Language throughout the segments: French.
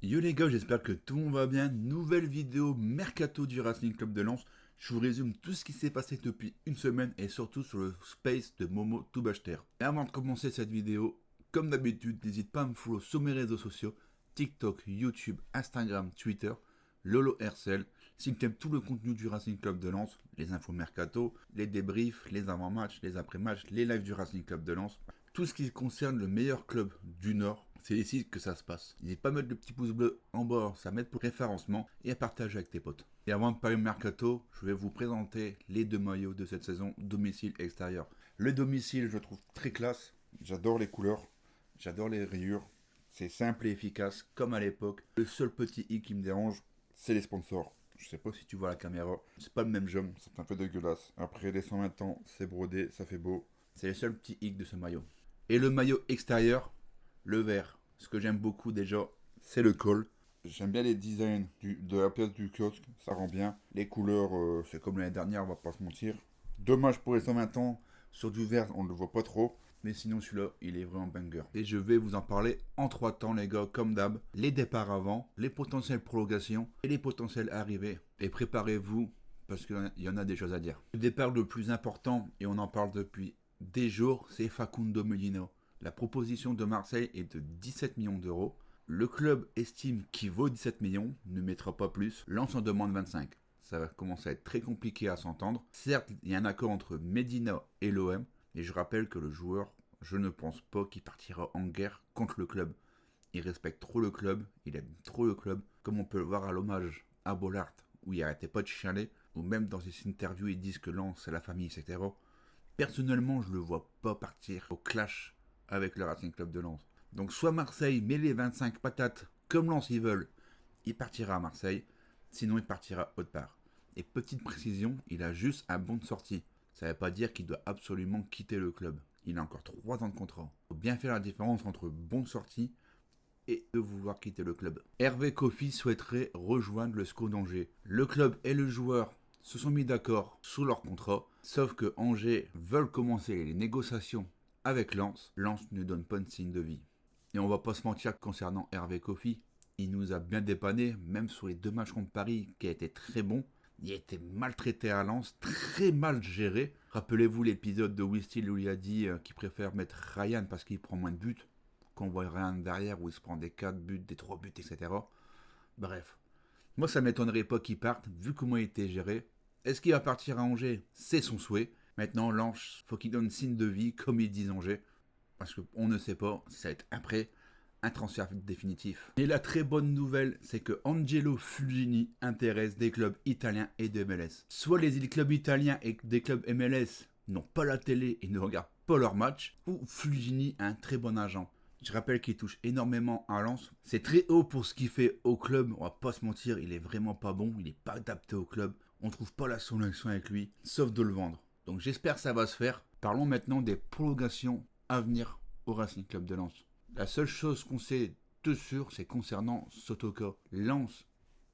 Yo les gars, j'espère que tout le monde va bien. Nouvelle vidéo Mercato du Racing Club de Lens. Je vous résume tout ce qui s'est passé depuis une semaine et surtout sur le space de Momo Toubachter. Et avant de commencer cette vidéo, comme d'habitude, n'hésite pas à me follow sur mes réseaux sociaux, TikTok, YouTube, Instagram, Twitter, Lolo RCL. Si tu aimes tout le contenu du Racing Club de Lens, les infos Mercato, les débriefs, les avant-matchs, les après-matchs, les lives du Racing Club de Lens, tout ce qui concerne le meilleur club du Nord, c'est ici que ça se passe. N'hésite pas à mettre le petit pouce bleu en bas, ça m'aide pour le référencement et à partager avec tes potes. Et avant de parler Mercato, je vais vous présenter les deux maillots de cette saison, domicile-extérieur. Le domicile, je le trouve très classe. J'adore les couleurs, j'adore les rayures. C'est simple et efficace, comme à l'époque. Le seul petit i qui me dérange, c'est les sponsors. Je sais pas si tu vois la caméra. C'est pas le même jaune, c'est un peu dégueulasse. Après les 120 ans, c'est brodé, ça fait beau. C'est le seul petit hic de ce maillot. Et le maillot extérieur, le vert. Ce que j'aime beaucoup déjà, c'est le col. J'aime bien les designs de la pièce du kiosque, ça rend bien. Les couleurs, c'est comme l'année dernière, on va pas se mentir. Dommage pour les 120 ans, sur du vert, on ne le voit pas trop. Mais sinon, celui-là, il est vraiment banger. Et je vais vous en parler en 3 temps, les gars, comme d'hab. Les départs avant, les potentielles prolongations et les potentielles arrivées. Et préparez-vous, parce qu'il y en a des choses à dire. Le départ le plus important, et on en parle depuis des jours, c'est Facundo Medina. La proposition de Marseille est de 17 millions d'euros. Le club estime qu'il vaut 17 millions, ne mettra pas plus. Lens en demande 25. Ça va commencer à être très compliqué à s'entendre. Certes, il y a un accord entre Medina et l'OM. Et je rappelle que le joueur, je ne pense pas qu'il partira en guerre contre le club. Il respecte trop le club, il aime trop le club. Comme on peut le voir à l'hommage à Bollard, où il arrêtait pas de chialer. Ou même dans ses interviews, ils disent que Lens, c'est la famille, etc. Personnellement, je ne le vois pas partir au clash avec le Racing Club de Lens. Donc soit Marseille met les 25 patates comme Lens ils veulent, il partira à Marseille, sinon il partira autre part. Et petite précision, il a juste un bon de sortie. Ça ne veut pas dire qu'il doit absolument quitter le club. Il a encore 3 ans de contrat. Il faut bien faire la différence entre bon de sortie et de vouloir quitter le club. Hervé Kofi souhaiterait rejoindre le SCO d'Angers. Le club et le joueur se sont mis d'accord sous leur contrat, sauf que Angers veulent commencer les négociations avec Lens. Lens ne donne pas de signe de vie. Et on va pas se mentir concernant Hervé Kofi, il nous a bien dépanné, même sur les 2 matchs contre Paris, qui a été très bon. Il a été maltraité à Lens, très mal géré. Rappelez-vous l'épisode de Wistil où il a dit qu'il préfère mettre Ryan parce qu'il prend moins de buts, qu'on voit Ryan derrière où il se prend des 4 buts, des 3 buts, etc. Bref, moi ça m'étonnerait pas qu'il parte, vu comment il était géré. Est-ce qu'il va partir à Angers? C'est son souhait. Maintenant, Lens, faut qu'il donne signe de vie, comme ils disent Angers. Parce qu'on ne sait pas si ça va être après un transfert définitif. Et la très bonne nouvelle, c'est que Angelo Fulgini intéresse des clubs italiens et de MLS. Soit les clubs italiens et des clubs MLS n'ont pas la télé et ne regardent pas leurs matchs, ou Fulgini a un très bon agent. Je rappelle qu'il touche énormément à Lens. C'est très haut pour ce qu'il fait au club. On va pas se mentir, il est vraiment pas bon. Il est pas adapté au club. On trouve pas la solution avec lui, sauf de le vendre. Donc j'espère que ça va se faire. Parlons maintenant des prolongations à venir au Racing Club de Lens. La seule chose qu'on sait de sûr, c'est concernant Sotoka. Lens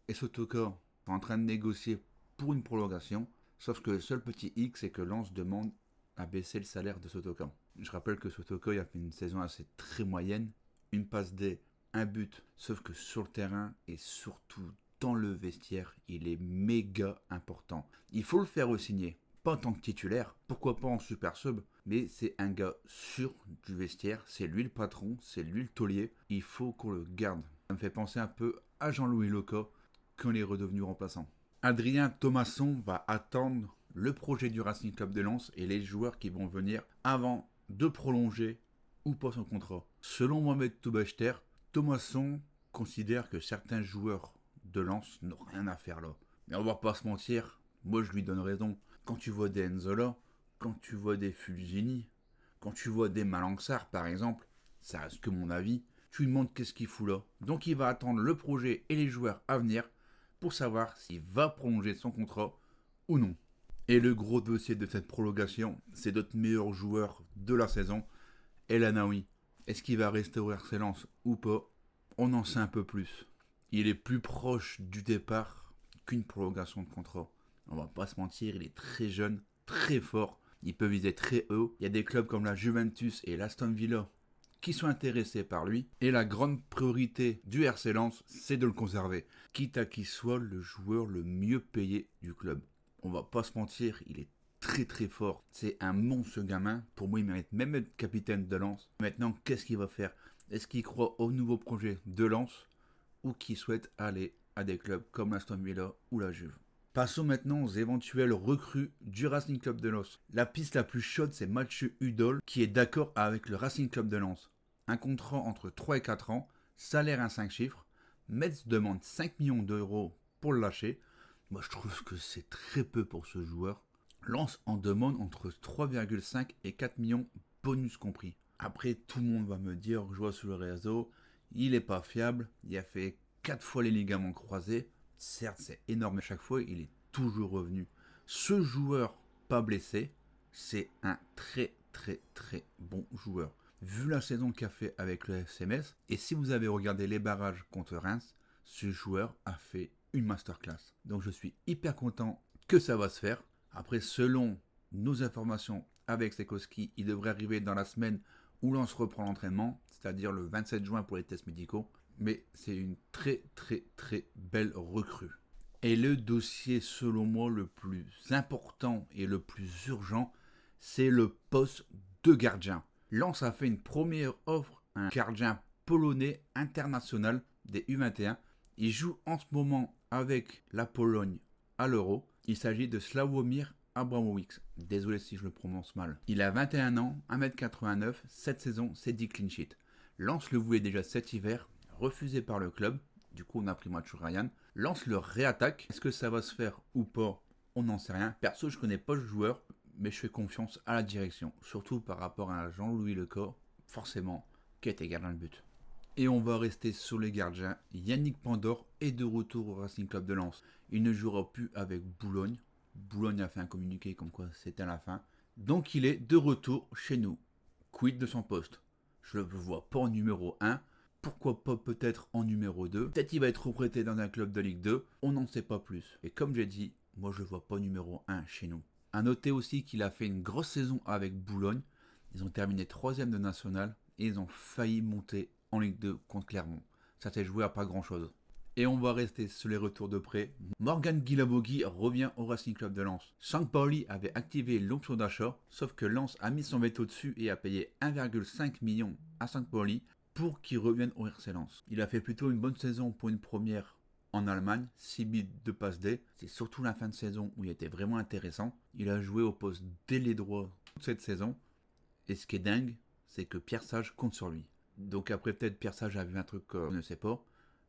et Sotoka sont en train de négocier pour une prolongation. Sauf que le seul petit hic, c'est que Lens demande à baisser le salaire de Sotoka. Je rappelle que Sotoka a fait une saison assez très moyenne. Une passe D, un but. Sauf que sur le terrain et surtout dans le vestiaire, il est méga important. Il faut le faire re-signer. Pas en tant que titulaire, pourquoi pas en super sub, mais c'est un gars sûr du vestiaire, c'est lui le patron, c'est lui le taulier, il faut qu'on le garde. Ça me fait penser un peu à Jean-Louis Leca quand il est redevenu remplaçant. Adrien Thomasson va attendre le projet du Racing Club de Lens et les joueurs qui vont venir avant de prolonger ou pas son contrat. Selon Mohamed Toubachter, Thomasson considère que certains joueurs de Lens n'ont rien à faire là. Mais on va pas se mentir, moi je lui donne raison. Quand tu vois des Enzola, quand tu vois des Fulgini, quand tu vois des Malangsar par exemple, ça reste que mon avis, tu lui demandes qu'est-ce qu'il fout là. Donc il va attendre le projet et les joueurs à venir pour savoir s'il va prolonger son contrat ou non. Et le gros dossier de cette prolongation, c'est notre meilleur joueur de la saison, El Anaoui. Est-ce qu'il va rester au RC Lens ou pas? On en sait un peu plus. Il est plus proche du départ qu'une prolongation de contrat. On va pas se mentir, il est très jeune, très fort. Il peut viser très haut. Il y a des clubs comme la Juventus et l'Aston Villa qui sont intéressés par lui. Et la grande priorité du RC Lens, c'est de le conserver, quitte à qu'il soit le joueur le mieux payé du club. On va pas se mentir, il est très très fort. C'est un monstre gamin. Pour moi, il mérite même être capitaine de Lens. Maintenant, qu'est-ce qu'il va faire? Est-ce qu'il croit au nouveau projet de Lens ou qu'il souhaite aller à des clubs comme l'Aston Villa ou la Juve? Passons maintenant aux éventuelles recrues du Racing Club de Lens. La piste la plus chaude, c'est Mathieu Hudol qui est d'accord avec le Racing Club de Lens. Un contrat entre 3 et 4 ans, salaire à 5 chiffres. Metz demande 5 millions d'euros pour le lâcher. Moi, je trouve que c'est très peu pour ce joueur. Lens en demande entre 3,5 et 4 millions, bonus compris. Après, tout le monde va me dire, je vois sur le réseau, il n'est pas fiable, il a fait 4 fois les ligaments croisés. Certes, c'est énorme à chaque fois, il est toujours revenu. Ce joueur pas blessé, c'est un très bon joueur. Vu la saison qu'a fait avec le SMS, et si vous avez regardé les barrages contre Reims, ce joueur a fait une masterclass. Donc je suis hyper content que ça va se faire. Après, selon nos informations avec Sekowski, il devrait arriver dans la semaine où l'on se reprend l'entraînement, c'est-à-dire le 27 juin pour les tests médicaux. Mais c'est une très belle recrue. Et le dossier, selon moi, le plus important et le plus urgent, c'est le poste de gardien. Lens a fait une première offre à un gardien polonais international des U21. Il joue en ce moment avec la Pologne à l'Euro. Il s'agit de Sławomir Abramowicz. Désolé si je le prononce mal. Il a 21 ans, 1m89, cette saison, c'est 10 clean sheets. Lens le voulait déjà cet hiver, refusé par le club. Du coup, on a pris Mathieu Ryan. Lens le réattaque. Est-ce que ça va se faire ou pas? On n'en sait rien. Perso, je connais pas le joueur, mais je fais confiance à la direction. Surtout par rapport à Jean-Louis Lecor, forcément, qui était gardien de but. Et on va rester sur les gardiens. Yannick Pandor est de retour au Racing Club de Lens. Il ne jouera plus avec Boulogne. Boulogne a fait un communiqué comme quoi c'était la fin. Donc il est de retour chez nous. Quid de son poste? Je le vois pas en numéro 1. Pourquoi pas peut-être en numéro 2? Peut-être qu'il va être reprêté dans un club de Ligue 2. On n'en sait pas plus. Et comme j'ai dit, moi je le vois pas numéro 1 chez nous. A noter aussi qu'il a fait une grosse saison avec Boulogne. Ils ont terminé 3e de national et ils ont failli monter en Ligue 2 contre Clermont. Ça s'est joué à pas grand chose. Et on va rester sur les retours de prêt. Morgan Guilavogui revient au Racing Club de Lens. Saint-Pauli avait activé l'option d'achat, sauf que Lens a mis son veto dessus et a payé 1,5 million à Saint-Pauli pour qu'il revienne au RC Lens. Il a fait plutôt une bonne saison pour une première en Allemagne, 6 buts de passe D. C'est surtout la fin de saison où il était vraiment intéressant. Il a joué au poste d'ailier droit toute cette saison. Et ce qui est dingue, c'est que Pierre Sage compte sur lui. Donc après peut-être Pierre Sage a vu un truc qu'on ne sait pas.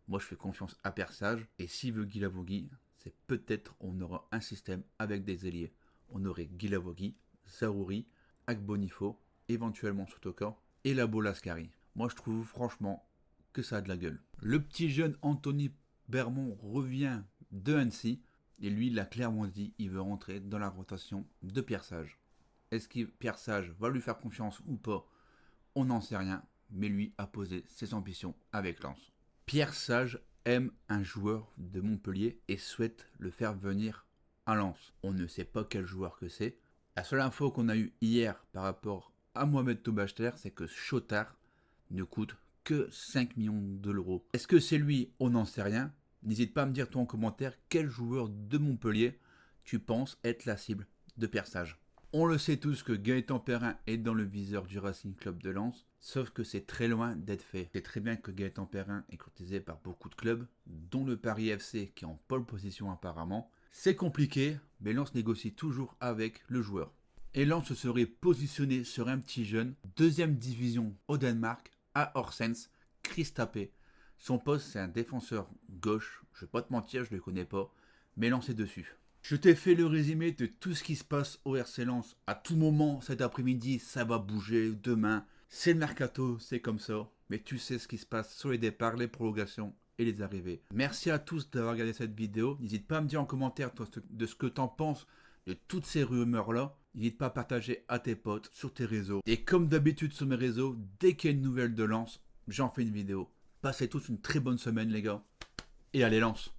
Moi je fais confiance à Pierre Sage. Et s'il veut Guilavogui, c'est peut-être on aura un système avec des ailiers. On aurait Guilavogui, Zaroury, Agbonifo, éventuellement Sotoka et Labo Lascari. Moi je trouve franchement que ça a de la gueule. Le petit jeune Anthony Bermond revient de Annecy. Et lui il a clairement dit il veut rentrer dans la rotation de Pierre Sage. Est-ce que Pierre Sage va lui faire confiance ou pas? On n'en sait rien. Mais lui a posé ses ambitions avec Lens. Pierre Sage aime un joueur de Montpellier et souhaite le faire venir à Lens. On ne sait pas quel joueur que c'est. La seule info qu'on a eue hier par rapport à Mohamed Toubachter, c'est que Chotard ne coûte que 5 millions d'euros. Est-ce que c'est lui? On n'en sait rien. N'hésite pas à me dire toi en commentaire quel joueur de Montpellier tu penses être la cible de Pierre Sage. On le sait tous que Gaëtan Perrin est dans le viseur du Racing Club de Lens, sauf que c'est très loin d'être fait. C'est très bien que Gaëtan Perrin est courtisé par beaucoup de clubs, dont le Paris FC qui est en pole position apparemment. C'est compliqué, mais Lens négocie toujours avec le joueur. Et Lens se serait positionné sur un petit jeune, 2e division au Danemark, à Horsens, Chris Tapé. Son poste c'est un défenseur gauche, je vais pas te mentir, je ne le connais pas, mais Lens est dessus. Je t'ai fait le résumé de tout ce qui se passe au RC Lens. À tout moment, cet après-midi, ça va bouger. Demain, c'est le mercato, c'est comme ça. Mais tu sais ce qui se passe sur les départs, les prolongations et les arrivées. Merci à tous d'avoir regardé cette vidéo. N'hésite pas à me dire en commentaire de ce que t'en penses de toutes ces rumeurs-là. N'hésite pas à partager à tes potes sur tes réseaux. Et comme d'habitude sur mes réseaux, dès qu'il y a une nouvelle de Lens, j'en fais une vidéo. Passez tous une très bonne semaine les gars. Et allez Lens!